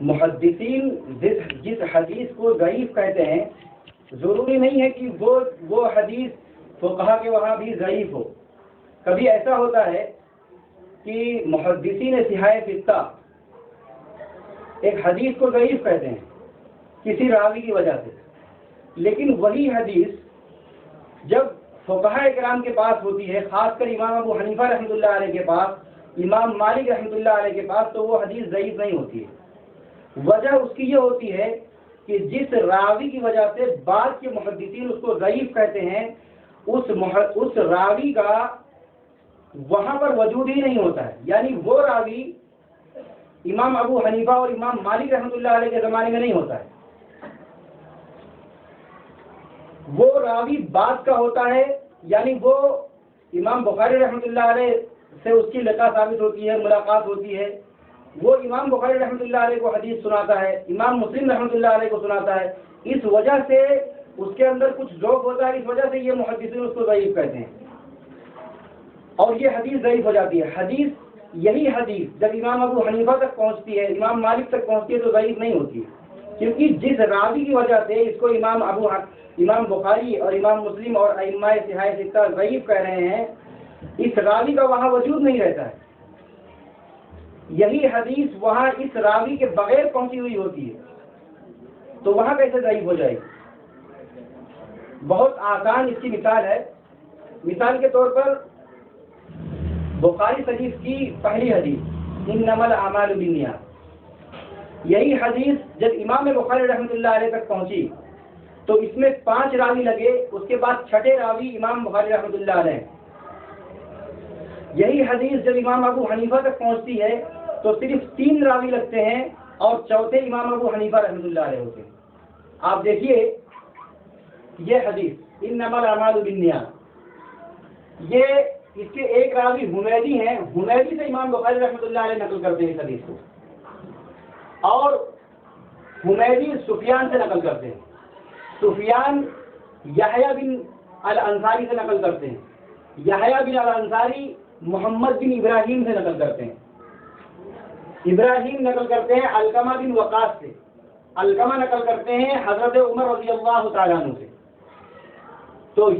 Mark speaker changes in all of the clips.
Speaker 1: محدثین جس حدیث کو ضعیف کہتے ہیں ضروری نہیں ہے کہ وہ حدیث فقہا کے وہاں بھی ضعیف ہو. کبھی ایسا ہوتا ہے کہ محدثین صحاح ستہ ایک حدیث کو ضعیف کہتے ہیں کسی راوی کی وجہ سے، لیکن وہی حدیث جب فقہاء کرام کے پاس ہوتی ہے، خاص کر امام ابو حنیفہ رحمۃ اللہ علیہ کے پاس، امام مالک رحمۃ اللہ علیہ کے پاس، تو وہ حدیث ضعیف نہیں ہوتی ہے. وجہ اس کی یہ ہوتی ہے کہ جس راوی کی وجہ سے بعض کے محدثین اس کو ضعیف کہتے ہیں، اس راوی کا وہاں پر وجود ہی نہیں ہوتا ہے. یعنی وہ راوی امام ابو حنیفہ اور امام مالک رحمۃ اللہ علیہ کے زمانے میں نہیں ہوتا ہے، وہ راوی بعد کا ہوتا ہے. یعنی وہ امام بخاری رحمۃ اللہ علیہ سے اس کی لقاء ثابت ہوتی ہے، ملاقات ہوتی ہے، وہ امام بخاری رحمۃ اللہ علیہ کو حدیث سناتا ہے، امام مسلم رحمۃ اللہ علیہ کو سناتا ہے. اس وجہ سے اس کے اندر کچھ ذوق ہوتا ہے، اس وجہ سے یہ محدثین اس کو ضعیف کہتے ہیں اور یہ حدیث ضعیف ہو جاتی ہے. یہی حدیث جب امام ابو حنیفہ تک پہنچتی ہے، امام مالک تک پہنچتی ہے، تو ضعیف نہیں ہوتی ہے، کیونکہ جس راوی کی وجہ سے اس کو امام بخاری اور امام مسلم اور ائمہ صحاح ستہ ضعیف کہہ رہے ہیں، اس راوی کا وہاں وجود نہیں رہتا ہے. یہی حدیث وہاں اس راوی کے بغیر پہنچی ہوئی ہوتی ہے، تو وہاں کیسے ضعیف ہو جائے گی؟ بہت آسان اس کی مثال ہے. مثال کے طور پر بخاری شریف کی پہلی حدیث انما الاعمال بالنیات، یہی حدیث جب امام بخاری رحمۃ اللہ علیہ تک پہنچی تو اس میں 5 راوی لگے، اس کے بعد 6ٹھے راوی امام بخاری رحمۃ اللہ علیہ. یہی حدیث جب امام ابو حنیفہ تک پہنچتی ہے تو صرف 3 راوی لگتے ہیں اور چوتھے امام ابو حنیفہ رحمۃ اللہ علیہ ہوتے ہیں. آپ دیکھیے یہ حدیث انما الاعمال بالنیات، یہ اس کے ایک راوی حمیدی ہیں، حمیدی سے امام بخاری رحمۃ اللہ علیہ نقل کرتے ہیں اس حدیث کو، اور حمیدی سفیان سے نقل کرتے ہیں، سفیان یحییٰ بن الانصاری سے نقل کرتے ہیں، یحییٰ بن الانصاری محمد بن ابراہیم سے نقل کرتے ہیں، ابراہیم نقل کرتے ہیں علقمہ بن وقاص سے، علقمہ نقل کرتے ہیں حضرت عمر رضی اللہ تعالیٰ عنہ سے. تو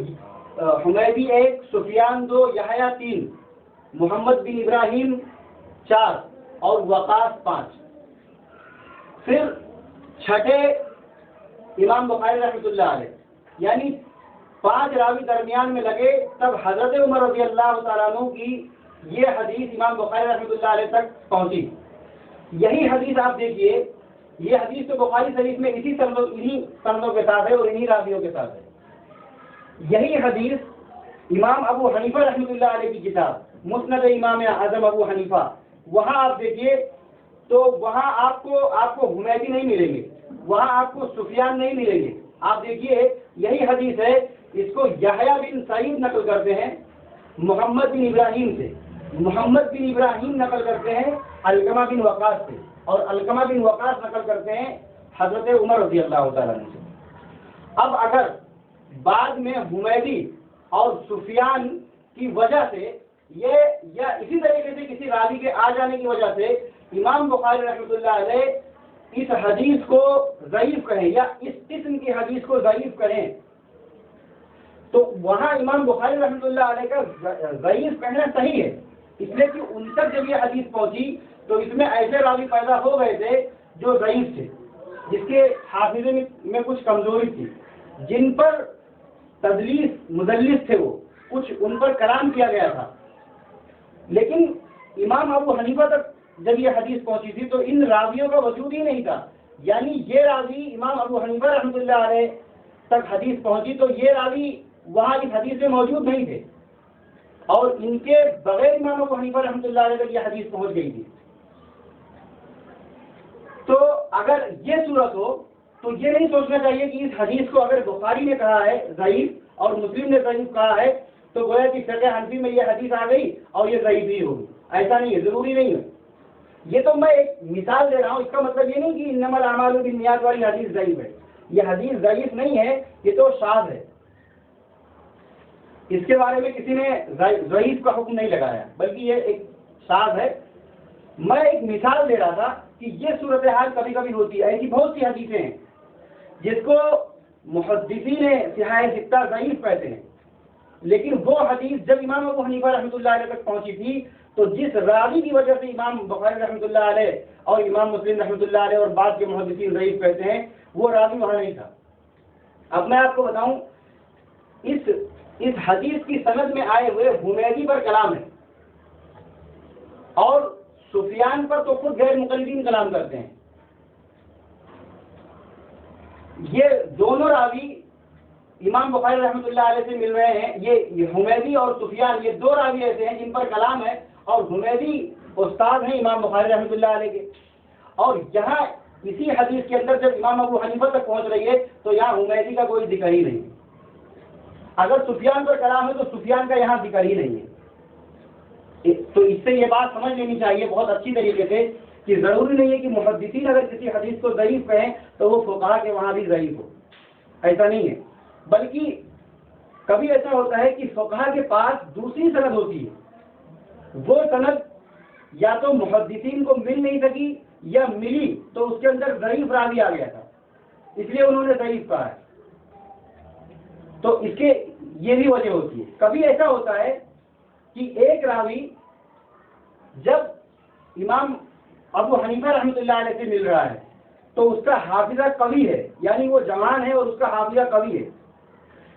Speaker 1: حمیدی 1، سفیان 2، یحییٰ 3، محمد بن ابراہیم 4 اور وقاص 5. پھر 6ٹھے امام بخاری رحمۃ اللہ علیہ، یعنی 5 راوی درمیان میں لگے، تب حضرت عمر رضی اللہ تعالیٰ عنہ کی یہ حدیث امام بخاری رحمۃ اللہ علیہ تک پہنچی. یہی حدیث آپ دیکھیے، یہ حدیث تو بخاری شریف میں انہی سندوں کے ساتھ ہے اور انہی راویوں کے ساتھ ہے. یہی حدیث امام ابو حنیفہ رحمۃ اللہ علیہ کی کتاب مسند امام اعظم ابو حنیفہ، وہاں آپ دیکھیے تو وہاں آپ کو حمیدی نہیں ملیں گے، وہاں آپ کو سفیان نہیں ملیں گے. آپ دیکھیے یہی حدیث ہے، اس کو یحییٰ بن سعید نقل کرتے ہیں محمد بن ابراہیم سے، محمد بن ابراہیم نقل کرتے ہیں علقمہ بن وقاص سے، اور علقمہ بن وقاص نقل کرتے ہیں حضرت عمر رضی اللہ تعالیٰ عنہ سے. اب اگر بعد میں حمیدی اور سفیان کی وجہ سے یا اسی طریقے سے کسی راوی کے آ جانے کی وجہ سے امام بخاری رحمۃ اللہ علیہ اس حدیث کو ضعیف کہیں یا اس قسم کی حدیث کو ضعیف کہیں، تو وہاں امام بخاری رحمۃ اللہ علیہ کا ضعیف کہنا صحیح ہے، اس لیے کہ ان تک جب یہ حدیث پہنچی تو اس میں ایسے راوی پیدا ہو گئے تھے جو ضعیف تھے، جس کے حافظے میں کچھ کمزوری تھی، جن پر تدلیس مدلس تھے، وہ کچھ ان پر کلام کیا گیا تھا. لیکن امام ابو حنیفہ تک جب یہ حدیث پہنچی تھی تو ان راویوں کا وجود ہی نہیں تھا. یعنی یہ راوی امام ابو حنیفہ رحمۃ اللہ علیہ تک حدیث پہنچی تو یہ راوی وہاں اس حدیث میں موجود نہیں تھے، اور ان کے بغیر امام ابو حنیفہ رحمۃ اللہ علیہ تک یہ حدیث پہنچ گئی تھی. تو اگر یہ صورت ہو تو یہ نہیں سوچنا چاہیے کہ اس حدیث کو اگر بخاری نے کہا ہے ضعیف اور مسلم نے ضعیف کہا ہے تو گویا کہ فقہ حنفی میں یہ حدیث آ گئی اور یہ ضعیف ہی ہوگی. ایسا نہیں ہے، ضروری نہیں ہے. یہ تو میں ایک مثال دے رہا ہوں، اس کا مطلب یہ نہیں کہ انما الاعمال بالنیات والی حدیث ضعیف ہے. یہ حدیث ضعیف نہیں ہے، یہ تو شاذ ہے. اس کے بارے میں کسی نے ضعیف کا حکم نہیں لگایا، بلکہ یہ ایک شاذ ہے. میں ایک مثال دے رہا تھا کہ یہ صورتحال کبھی کبھی ہوتی ہے، ایسی بہت سی حدیثیں ہیں جس کو محدثین صحاح ستہ ضعیف کہتے ہیں، لیکن وہ حدیث جب امام ابو حنیفہ رحمۃ اللہ علیہ تک پہنچی تھی تو جس راوی کی وجہ سے امام بخاری رحمۃ اللہ علیہ اور امام مسلم رحمۃ اللہ علیہ اور بعض کے محدثین ضعیف کہتے ہیں، وہ راوی وہاں نہیں تھا۔ اب میں آپ کو بتاؤں، اس حدیث کی سند میں آئے ہوئے حمیدی پر کلام ہے، اور سفیان پر تو خود غیر مقلدین کلام کرتے ہیں۔ یہ دونوں راوی امام بخاری رحمۃ اللہ علیہ سے مل رہے ہیں، یہ حمیدی اور سفیان، یہ دو راوی ایسے ہیں جن پر کلام ہے، اور حمیدی استاد ہیں امام بخاری رحمۃ اللہ علیہ کے، اور یہاں اسی حدیث کے اندر جب امام ابو حنیفہ تک پہنچ رہی ہے تو یہاں حمیدی کا کوئی ذکر ہی نہیں۔ اگر سفیان پر کلام ہے تو سفیان کا یہاں ذکر ہی نہیں ہے۔ تو اس سے یہ بات سمجھ لینی چاہیے بہت اچھی طریقے سے کہ ضروری نہیں ہے کہ محدثین اگر کسی حدیث کو ضعیف کہیں تو وہ فقہا کے وہاں بھی ضعیف ہو، ایسا نہیں ہے، بلکہ کبھی ایسا ہوتا ہے کہ فقہا کے پاس دوسری سند ہوتی ہے، وہ سند یا تو محدثین کو مل نہیں سکی یا ملی تو اس کے اندر ضعیف راوی آ گیا تھا، اس لیے انہوں نے ضعیف کہا ہے۔ تو اس کے یہ بھی وجہ ہوتی ہے۔ کبھی ایسا ہوتا ہے کہ ایک راوی جب امام ابو حنیفہ رحمۃ اللہ علیہ سے مل رہا ہے تو اس کا حافظہ قوی ہے، یعنی وہ جوان ہے اور اس کا حافظہ قوی ہے،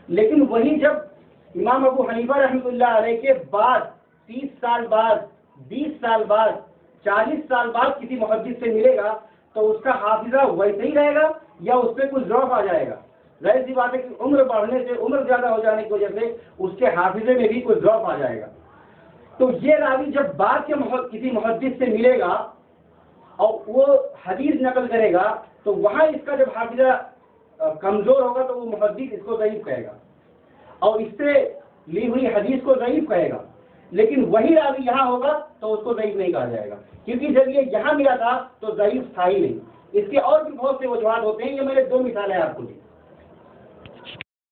Speaker 1: لیکن وہی جب امام ابو حنیفہ رحمۃ اللہ علیہ کے بعد 30 سال بعد، 20 سال بعد، 40 سال بعد کسی محدث سے ملے گا تو اس کا حافظہ ویسے ہی رہے گا یا اس پہ کچھ ضعف آ جائے گا؟ ظاہر سی بات ہے کہ عمر بڑھنے سے، عمر زیادہ ہو جانے کی وجہ سے اس کے حافظے میں بھی کچھ ضعف آ جائے گا۔ تو یہ راوی جب بعد کے کسی محدث سے ملے گا اور وہ حدیث نقل کرے گا تو وہاں اس کا جب حافظہ کمزور ہوگا تو وہ محدث اس کو ضعیف کہے گا اور اس سے لی ہوئی حدیث کو ضعیف کہے گا، لیکن وہی راوی یہاں ہوگا تو اس کو ضعیف نہیں کہا جائے گا، کیونکہ جب یہ یہاں ملا تھا تو ضعیف تھا ہی نہیں۔ اس کے اور بھی بہت سے وجوہات ہوتے ہیں، یہ میں نے 2 مثالیں آپ کو دی۔